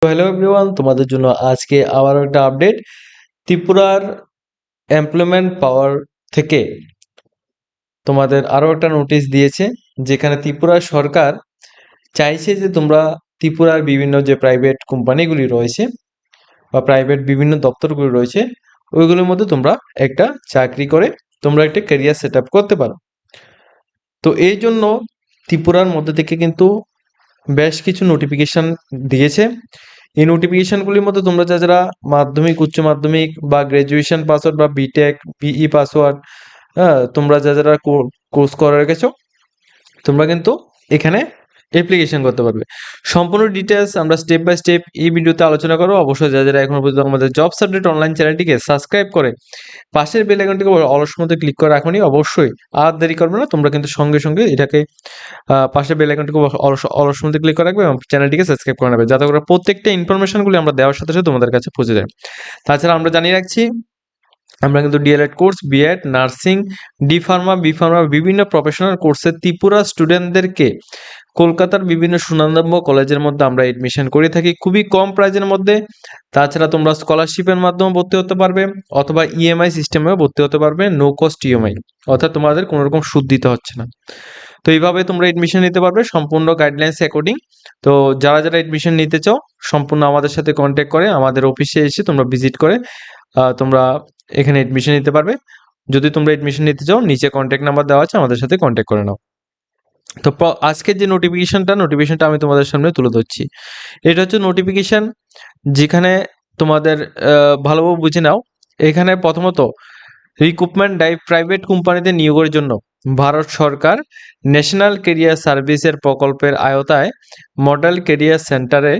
তো hello everyone, তোমাদের জন্য আজকে আবারও একটা আপডেট। ত্রিপুরার এমপ্লয়মেন্ট পাওয়ার থেকে তোমাদের আরও একটা নোটিশ দিয়েছে, যেখানে ত্রিপুরা সরকার চাইছে যে তোমরা ত্রিপুরার বিভিন্ন যে প্রাইভেট কোম্পানিগুলি রয়েছে বা প্রাইভেট বিভিন্ন দপ্তরগুলি রয়েছে, ওইগুলোর মধ্যে তোমরা একটা চাকরি করে তোমরা একটা ক্যারিয়ার সেট আপ করতে পারো। তো এই জন্য ত্রিপুরার মধ্যে থেকে কিন্তু বেশ কিছু নোটিফিকেশন দিয়েছে। এই নোটিফিকেশনগুলির মধ্যে তোমরা যারা মাধ্যমিক, উচ্চ মাধ্যমিক বা গ্র্যাজুয়েশন পাসওয়ার্ড বা বিটেক, বিই পাসওয়ার্ড, হ্যাঁ, তোমরা যারা কোর্স করে রেখেছো, তোমরা কিন্তু এখানে অ্যাপ্লিকেশন করতে পারবে। সম্পূর্ণ ডিটেলস আমরা স্টেপ বাই স্টেপ এই ভিডিওতে আলোচনা করবো। অবশ্যই যারা এখনো পর্যন্ত আমাদের জবস আপডেট অনলাইন চ্যানেলটিকে সাবস্ক্রাইব করে পাশের বেল আইকনটিকে অলস মধ্যে ক্লিক করে রাখুনি, অবশ্যই আর দেরি করবে না, তোমরা কিন্তু সঙ্গে সঙ্গে এটাকে পাশের বেল আইকনটিকে অলস মধ্যে ক্লিক করে রাখবে এবং চ্যানেলটিকে সাবস্ক্রাইব করে নেবে, যাতে করে প্রত্যেকটা ইনফরমেশনগুলি আমরা দেওয়ার সাথে সাথে তোমাদের কাছে পৌঁছে যায়। তাছাড়া আমরা জানিয়ে রাখছি, আমরা কিন্তু D El Ed course, B Ed, nursing, D pharma, B pharma, বিভিন্ন প্রফেশনাল কোর্সের ত্রিপুরা স্টুডেন্টদেরকে কলকাতার বিভিন্ন সুনামধন্য কলেজের মধ্যে আমরা এডমিশন করে থাকি খুবই কম প্রাইজের মধ্যে। তাছাড়া তোমরা স্কলারশিপের মাধ্যমে ভর্তি হতে পারবে অথবা ইএমআই সিস্টেমেও ভর্তি হতে পারবে, নো কস্ট ইএমআই, অর্থাৎ তোমাদের কোনো রকম সুদ দিতে হচ্ছে না। তো এইভাবে তোমরা এডমিশন নিতে পারবে সম্পূর্ণ গাইডলাইন্স অ্যাকর্ডিং। তো যারা এডমিশন নিতে চাও, সম্পূর্ণ আমাদের সাথে কন্ট্যাক্ট করে আমাদের অফিসে এসে তোমরা ভিজিট করে তোমরা এখানে এডমিশন নিতে পারবে। যদি তোমরা এডমিশন নিতে চাও, নিচে কন্ট্যাক্ট নাম্বার দেওয়া আছে, আমাদের সাথে কন্ট্যাক্ট করে নাও। তো আজকের যে নোটিফিকেশনটা আমি তোমাদের সামনে তুলে ধরছি, এটা হচ্ছে নোটিফিকেশন, যেখানে তোমাদের ভালোভাবে বুঝে নাও। এখানে প্রথমত রিক্রুটমেন্ট ড্রাইভ প্রাইভেট কোম্পানিতে নিয়োগের জন্য ভারত সরকার ন্যাশনাল কেরিয়ার সার্ভিসের প্রকল্পের আওতায় মডেল কেরিয়ার সেন্টারে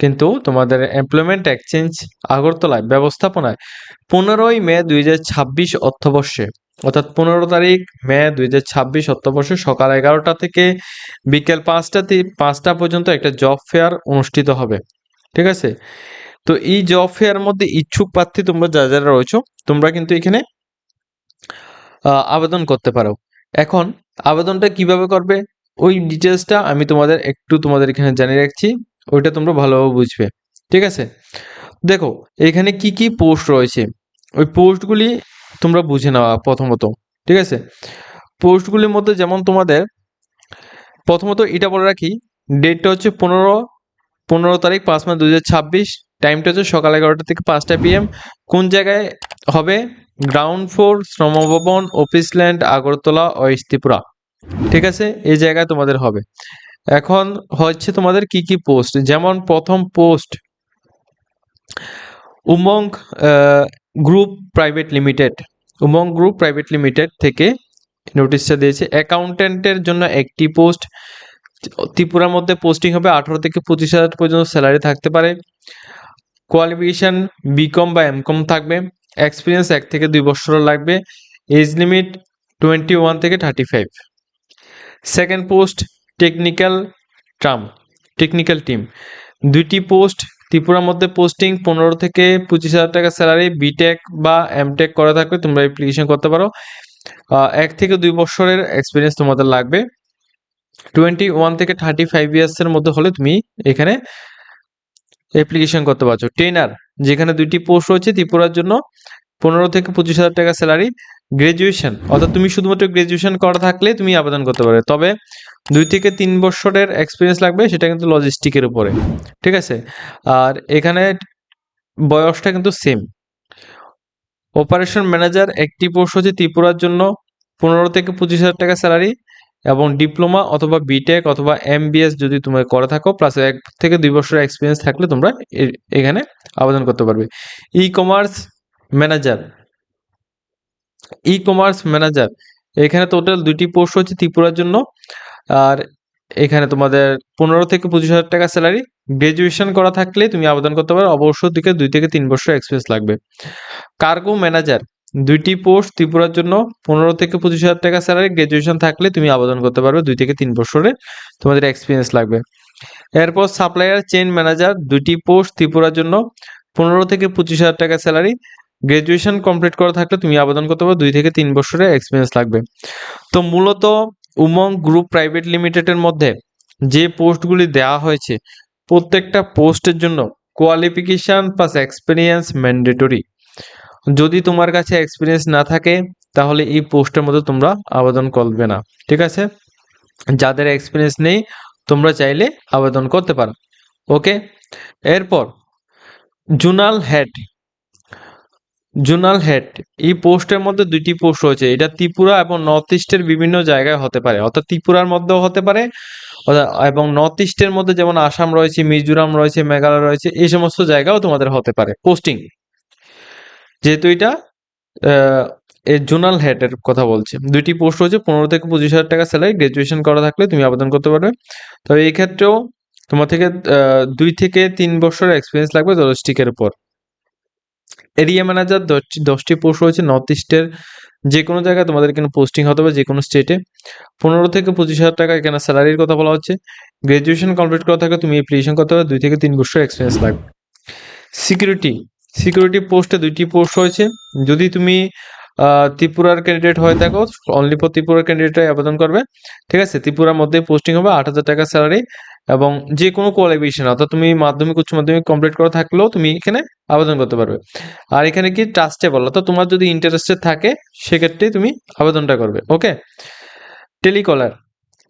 কিন্তু তোমাদের এমপ্লয়মেন্ট এক্সচেঞ্জ আগরতলায় ব্যবস্থাপনায় 15 মে 2026 অর্থবর্ষে, অর্থাৎ 15 মে 2026 অর্থবর্ষে সকাল 11টা থেকে বিকেল 5টা পর্যন্ত একটা জব ফেয়ার অনুষ্ঠিত হবে। ঠিক আছে? তো এই জব ফেয়ার মধ্যে ইচ্ছুক প্রার্থী তোমরা যারা রয়েছো, তোমরা কিন্তু এখানে আবেদন করতে পারো। এখন আবেদনটা কিভাবে করবে, ওই ডিটেলসটা আমি তোমাদের এখানে জানিয়ে রাখছি, ওইটা তোমরা ভালোভাবে বুঝবে। ঠিক আছে? দেখো এখানে কি কি পোস্ট রয়েছে, ওই পোস্টগুলি তোমরা বুঝে নেওয়া প্রথমত। ঠিক আছে? পোস্টগুলির মধ্যে যেমন তোমাদের প্রথমত এটা বলে রাখি, ডেটটা হচ্ছে 15 তারিখ 5 মে 2026, টাইমটা হচ্ছে সকাল 11টা থেকে 5টা PM। কোন জায়গায় হবে? Ground floor, Shrambhavan, office land, Agartala, west Tripura. ঠিক আছে? এই জায়গায় তোমাদের হবে। এখন হচ্ছে তোমাদের কি কি পোস্ট, যেমন প্রথম post Umang group private limited, Umang group private limited থেকে নোটিশটা দিয়েছে। অ্যাকাউন্টেন্টের জন্য একটি পোস্ট, ত্রিপুরার মধ্যে পোস্টিং হবে, 18 থেকে 25,000 পর্যন্ত স্যালারি থাকতে পারে। কোয়ালিফিকেশান বিকম বা এমকম থাকবে। এক্সপিরিয়েন্স 1 থেকে 2 বছর লাগবে। এজ লিমিট 21 থেকে 35। সেকেন্ড পোস্ট টেকনিক্যাল টিম, 2টি পোস্ট, ত্রিপুরার মধ্যে পোস্টিং, 15 থেকে 25,000 টাকা স্যালারি, বিটেক বা এমটেক করা থাকবে, তোমরা অ্যাপ্লিকেশন করতে পারো। 1 থেকে 2 বছরের এক্সপিরিয়েন্স তোমাদের লাগবে। 21 থেকে 35 ইয়ার্সের মধ্যে হলে তুমি এখানে অ্যাপ্লিকেশন করতে পারছো। ট্রেনার, যেখানে 2টি পোস্ট রয়েছে ত্রিপুরার জন্য, 15 থেকে 25,000 টাকা স্যালারি। গ্রাজুয়েশন, অর্থাৎ তুমি শুধুমাত্র গ্রাজুয়েশন করা থাকলে তুমি আবেদন করতে পারবে, তবে 2 থেকে 3 বছরের এক্সপিরিয়েন্স লাগবে, সেটা কিন্তু লজিস্টিকের উপরে। ঠিক আছে? আর এখানে বয়সটা কিন্তু সেম। অপারেশন ম্যানেজার, একটি পোস্ট হচ্ছে ত্রিপুরার জন্য, 15 থেকে 25,000 টাকা স্যালারি এবং ডিপ্লোমা অথবা বিটেক অথবা এমবিএস যদি তুমি করে থাকো, প্লাস 1 থেকে 2 বছরের এক্সপিরিয়েন্স থাকলে তোমরা এখানে আবেদন করতে পারবে। ই কমার্স ম্যানেজার, এখানে টোটাল 2টি পোস্ট হচ্ছে ত্রিপুরার জন্য, আর এখানে তোমাদের 15 থেকে 25,000 টাকা স্যালারি। গ্রাজুয়েশন করা থাকলে তুমি আবেদন করতে পারো, অবশ্যই 2 থেকে 3 বছর এক্সপিরিয়েন্স লাগবে। কার্গো ম্যানেজার, 2টি পোস্ট ত্রিপুরার জন্য, 15 থেকে 25,000 টাকা স্যালারি, গ্রাজুয়েশন থাকলে তুমি আবেদন করতে পারবে, 2 থেকে 3 বছরের তোমাদের এক্সপিরিয়েন্স লাগবে। এরপর সাপ্লায়ার চেইন ম্যানেজার, 2টি পোস্ট ত্রিপুরার জন্য, 15 থেকে 25,000 টাকা স্যালারি, গ্রাজুয়েশন কমপ্লিট করা থাকলে তুমি আবেদন করতে পারো, 2 থেকে 3 বছরের এক্সপিরিয়েন্স লাগবে। তো মূলত উমঙ্গ গ্রুপ প্রাইভেট লিমিটেডের মধ্যে যে পোস্টগুলি দেওয়া হয়েছে, প্রত্যেকটা পোস্টের জন্য কোয়ালিফিকেশন প্লাস এক্সপিরিয়েন্স ম্যান্ডেটরি। যদি তোমার কাছে এক্সপিরিয়েন্স না থাকে তাহলে এই পোস্টের মধ্যে তোমরা আবেদন করবে না, ঠিক আছে? যাদের এক্সপিরিয়েন্স নেই তোমরা চাইলে আবেদন করতে পারো। ওকে, এরপর জোনাল হেড। জোনাল হেড এই পোস্টের মধ্যে দুইটি পোস্ট রয়েছে, এটা ত্রিপুরা এবং নর্থ ইস্টের বিভিন্ন জায়গায় হতে পারে, অর্থাৎ ত্রিপুরার মধ্যেও হতে পারে এবং নর্থ ইস্টের মধ্যে যেমন আসাম রয়েছে, মিজোরাম রয়েছে, মেঘালয় রয়েছে, এই সমস্ত জায়গাও তোমাদের হতে পারে পোস্টিং। যেহেতু এটা এই জোনাল হেডের কথা বলছে, দুইটি পোস্ট রয়েছে, 15 থেকে 25,000 টাকা স্যালারি, গ্রাজুয়েশন করা থাকলে তুমি আবেদন করতে পারবে। তো এই ক্ষেত্রেও তোমার থেকে 2 থেকে 3 বছরের এক্সপিরিয়েন্স লাগবে লজিস্টিকের উপর। এরিয়া ম্যানেজার 10টি পোস্ট রয়েছে, নর্থ ইস্টের যে কোনো জায়গায় তোমাদের এখানে পোস্টিং হতে হবে, যে কোনো স্টেটে। 15 থেকে 25,000 টাকা এখানে স্যালারির কথা বলা হচ্ছে। গ্রাজুয়েশন কমপ্লিট করা থাকলে তুমি অ্যাপ্লিকেশন করতে হবে, 2 থেকে 3 বছর এক্সপিরিয়েন্স লাগবে। সিকিউরিটি পোস্টে 2টি পোস্ট রয়েছে। যদি তুমি ত্রিপুরার ক্যান্ডিডেট হয়ে থাকো, অনলি ফর ত্রিপুরার ক্যান্ডিডেটরাই আবেদন করবে, ঠিক আছে? ত্রিপুরার মধ্যে পোস্টিং হবে, 8,000 টাকা স্যালারি এবং যে কোনো কোয়ালিফিকেশন, অর্থাৎ তুমি মাধ্যমিক উচ্চ মাধ্যমিক কমপ্লিট করা থাকলেও তুমি এখানে আবেদন করতে পারবে। আর এখানে কি ট্রাস্টেবল, অর্থাৎ তোমার যদি ইন্টারেস্টেড থাকে সেক্ষেত্রে তুমি আবেদনটা করবে। ওকে, টেলিকলার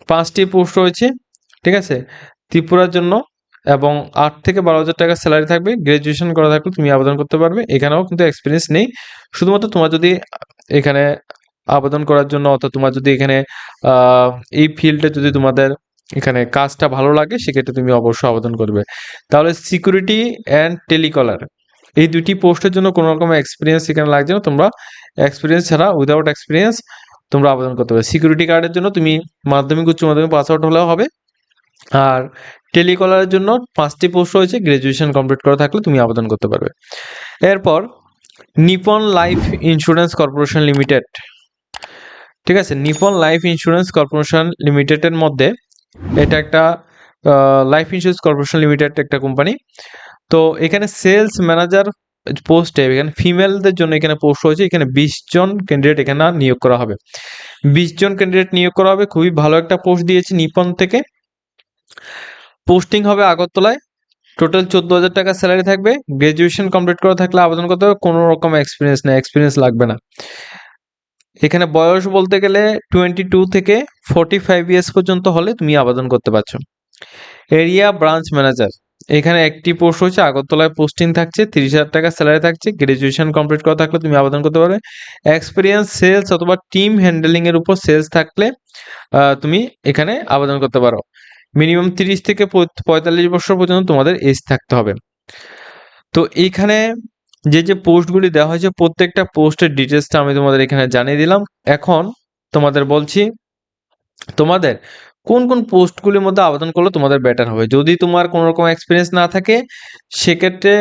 5টি পোস্ট রয়েছে, ঠিক আছে? ত্রিপুরার জন্য এবং 8 থেকে 12,000 টাকা স্যালারি থাকবে, গ্রাজুয়েশন করা থাকলে তুমি আবেদন করতে পারবে। এখানেও কিন্তু এক্সপিরিয়েন্স নেই, শুধুমাত্র তোমার যদি এখানে আবেদন করার জন্য, অর্থাৎ তোমার যদি এখানে এই ফিল্ডে যদি তোমাদের এখানে কাজটা ভালো লাগে সেক্ষেত্রে তুমি অবশ্যই আবেদন করবে। তাহলে সিকিউরিটি অ্যান্ড টেলিকলার এই দুটি পোস্টের জন্য কোনো রকম এক্সপিরিয়েন্স এখানে লাগছে না, তোমরা এক্সপিরিয়েন্স ছাড়া উইদাউট এক্সপিরিয়েন্স তোমরা আবেদন করতে পারবে। সিকিউরিটি গার্ডের জন্য তুমি মাধ্যমিক উচ্চ মাধ্যমিক পাস আউট হলেও হবে, আর টেলিকলারের জন্য 5টি পোস্ট রয়েছে, গ্রাজুয়েশন কমপ্লিট করা থাকলে তুমি আবেদন করতে পারবে। এরপর Nippon life insurance corporation limited, ঠিক আছে? নিপন লাইফ ইন্স্যুরেন্স কর্পোরেশন লিমিটেডের মধ্যে এটা একটা লাইফ ইন্স্যুরেন্স কর্পোরেশন লিমিটেড একটা কোম্পানি। তো এখানে সেলস ম্যানেজার পোস্টে এখানে ফিমেলদের জন্য এখানে পোস্ট রয়েছে, এখানে 20 জন ক্যান্ডিডেট এখানে নিয়োগ করা হবে। 20 জন ক্যান্ডিডেট নিয়োগ করা হবে, খুবই ভালো একটা পোস্ট দিয়েছে নিপন থেকে। পোস্টিং হবে আগরতলায়, টোটাল 14,000 টাকা স্যালারি থাকবে, গ্রাজুয়েশন কমপ্লিট করা থাকলে আবেদন করতে হবে, কোনো রকম এক্সপিরিয়েন্স নেই, এক্সপিরিয়েন্স লাগবে না। এখানে বয়স বলতে গেলে 22 থেকে 45 ইয়ার্স পর্যন্ত হলে তুমি আবেদন করতে পারছো। এরিয়া ব্রাঞ্চ ম্যানেজার এখানে একটি পোস্ট হচ্ছে, আগরতলায় পোস্টিং থাকছে, 30,000 টাকা স্যালারি থাকছে, গ্রাজুয়েশন কমপ্লিট করা থাকলে তুমি আবেদন করতে পারবে। এক্সপিরিয়েন্স সেলস অথবা টিম হ্যান্ডেলিং এর উপর সেলস থাকলে তুমি এখানে আবেদন করতে পারো। মিনিমাম 30 থেকে 45 বছর পর্যন্ত তোমাদের এজ থাকতে হবে। তো এইখানে যে পোস্টগুলি দেওয়া হয়েছে প্রত্যেকটা পোস্টের ডিটেলসটা আমি তোমাদের এখানে জানিয়ে দিলাম। এখন তোমাদের বলছি তোমাদের কোন কোন পোস্টগুলির মধ্যে আবেদন করলে তোমাদের বেটার হবে। যদি তোমার কোনো রকম এক্সপিরিয়েন্স না থাকে সেক্ষেত্রে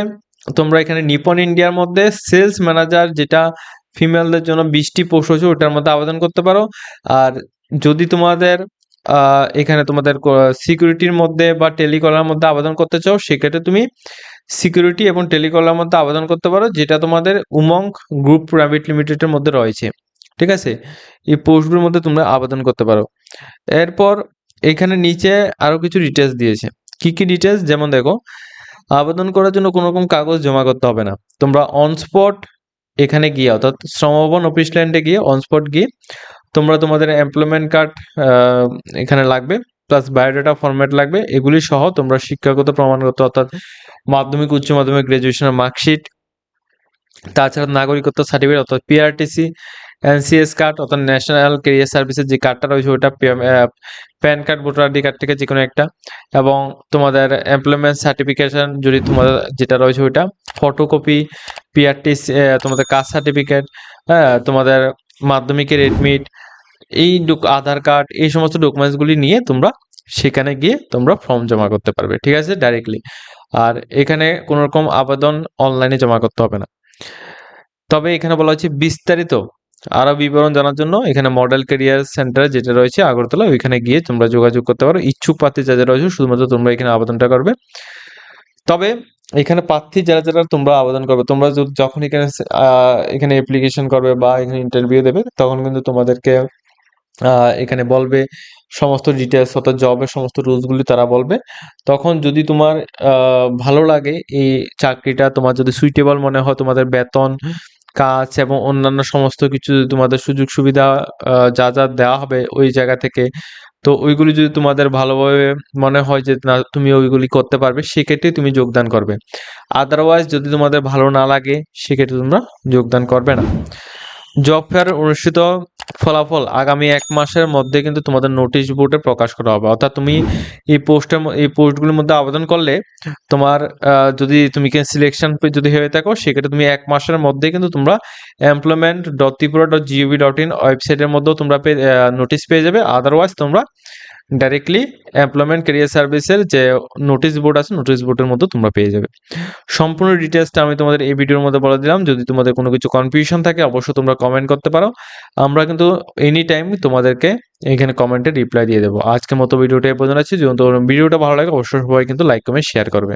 তোমরা এখানে নিপন ইন্ডিয়ার মধ্যে সেলস ম্যানেজার, যেটা ফিমেলদের জন্য 20টি পোস্ট হয়েছে, ওটার মধ্যে আবেদন করতে পারো। আর যদি তোমাদের এখানে তোমাদের সিকিউরিটির মধ্যে বা টেলিকলার মধ্যে আবেদন করতে চাও সেক্ষেত্রে তুমি সিকিউরিটি এবং টেলিকলার মধ্যে আবেদন করতে পারো, যেটা তোমাদের উমঙ্গ গ্রুপ প্রাইভেট লিমিটেডের মধ্যে রয়েছে, ঠিক আছে? এই পোস্টগুলোর মধ্যে তোমরা আবেদন করতে পারো। এরপর এখানে নিচে আরো কিছু ডিটেলস দিয়েছে, কি কি ডিটেলস, যেমন দেখো আবেদন করার জন্য কোনো রকম কাগজ জমা করতে হবে না, তোমরা অন স্পট এখানে গিয়ে, অর্থাৎ শ্রমভবন অফিস ল্যান্ডে গিয়ে অন স্পট গিয়ে তোমরা তোমাদের এমপ্লয়মেন্ট কার্ড এখানে লাগবে, প্লাস বায়োডাটা ফরম্যাট লাগবে, এগুলি সহ তোমরা শিক্ষাগত প্রমাণপত্র অর্থাৎ মাধ্যমিক উচ্চ মাধ্যমিক গ্রাজুয়েশনের মার্কশিট, তাছাড়া নাগরিকত্ব সার্টিফিকেট অর্থাৎ পিআরটিসি, এনসিএস কার্ড অর্থাৎ ন্যাশনাল ক্যারিয়ার সার্ভিসের যে কার্ডটা রয়েছে ওটা, pan card, voter ID card থেকে যে কোনো একটা, এবং তোমাদের এমপ্লয়মেন্ট সার্টিফিকেশন যদি তোমাদের যেটা রয়েছে ওইটা, ফটোকপি, পিআরটিসি, তোমাদের কাস্ট সার্টিফিকেট, হ্যাঁ, তোমাদের মাধ্যমিকের এডমিট, এই আধার কার্ড, এই সমস্ত ডকুমেন্টসগুলি নিয়ে তোমরা সেখানে গিয়ে তোমরা ফর্ম জমা করতে পারবে, ঠিক আছে, ডাইরেক্টলি। আর এখানে কোনো রকম আবেদন অনলাইনে জমা করতে হবে না। তবে এখানে বলা হচ্ছে বিস্তারিত আরো বিবরণ জানার জন্য এখানে মডেল ক্যারিয়ার সেন্টার যেটা রয়েছে আগরতলা, ওইখানে গিয়ে তোমরা যোগাযোগ করতে পারো। ইচ্ছুক প্রার্থী যারা রয়েছে শুধুমাত্র তোমরা এখানে আবেদনটা করবে। তবে এখানে প্রার্থী যারা যারা তোমরা আবেদন করবে, তোমরা যখন এখানে এখানে অ্যাপ্লিকেশন করবে বা এখানে ইন্টারভিউ দেবে তখন কিন্তু তোমাদেরকে এখানে বলবে সমস্ত ডিটেলস অর্থাৎ জবের সমস্ত রুলসগুলি তারা বলবে। তখন যদি তোমার ভালো লাগে এই চাকরিটা, তোমার যদি সুইটেবল মনে হয়, তোমাদের বেতন, কাজ এবং অন্যান্য সমস্ত কিছু যদি তোমাদের সুযোগ সুবিধা যা যা দেওয়া হবে ওই জায়গা থেকে, তো ওইগুলি যদি তোমাদের ভালোভাবে মনে হয় যে না তুমি ওইগুলি করতে পারবে, সেক্ষেত্রে তুমি যোগদান করবে। আদারওয়াইজ যদি তোমাদের ভালো না লাগে সেক্ষেত্রে তোমরা যোগদান করবে না। জব ফেয়ার অনুষ্ঠিত ফলাফল আগামী 1 মাসের মধ্যে কিন্তু তোমাদের নোটিশ বোর্ডে প্রকাশ করা হবে। অর্থাৎ তুমি এই পোস্টগুলির মধ্যে আবেদন করলে তোমার যদি তুমি সিলেকশন যদি হয়ে থাকো, সেক্ষেত্রে তুমি 1 মাসের মধ্যে কিন্তু তোমরা employment.tripura.gov.in ওয়েবসাইটের মধ্যেও তোমরা নোটিশ পেয়ে যাবে। আদারওয়াইজ তোমরা ডাইরেক্টলি এমপ্লয়মেন্ট ক্যারিয়ার সার্ভিসের যে নোটিশ বোর্ড আছে নোটিশ বোর্ডের মধ্যে তোমরা পেয়ে যাবে। সম্পূর্ণ ডিটেলসটা আমি তোমাদের এই ভিডিওর মধ্যে বলে দিলাম। যদি তোমাদের কোনো কিছু কনফিউশন থাকে অবশ্যই তোমরা কমেন্ট করতে পারো। আমরা কিন্তু এনি টাইম তোমাদেরকে এখানে কমেন্টে রিপ্লাই দিয়ে দেবো। আজকের মতো ভিডিওটা এই পর্যন্ত আছে। যদি তোমার ভিডিওটা ভালো লাগে অবশ্যই সবাই কিন্তু লাইক কমেন্ট শেয়ার করবে।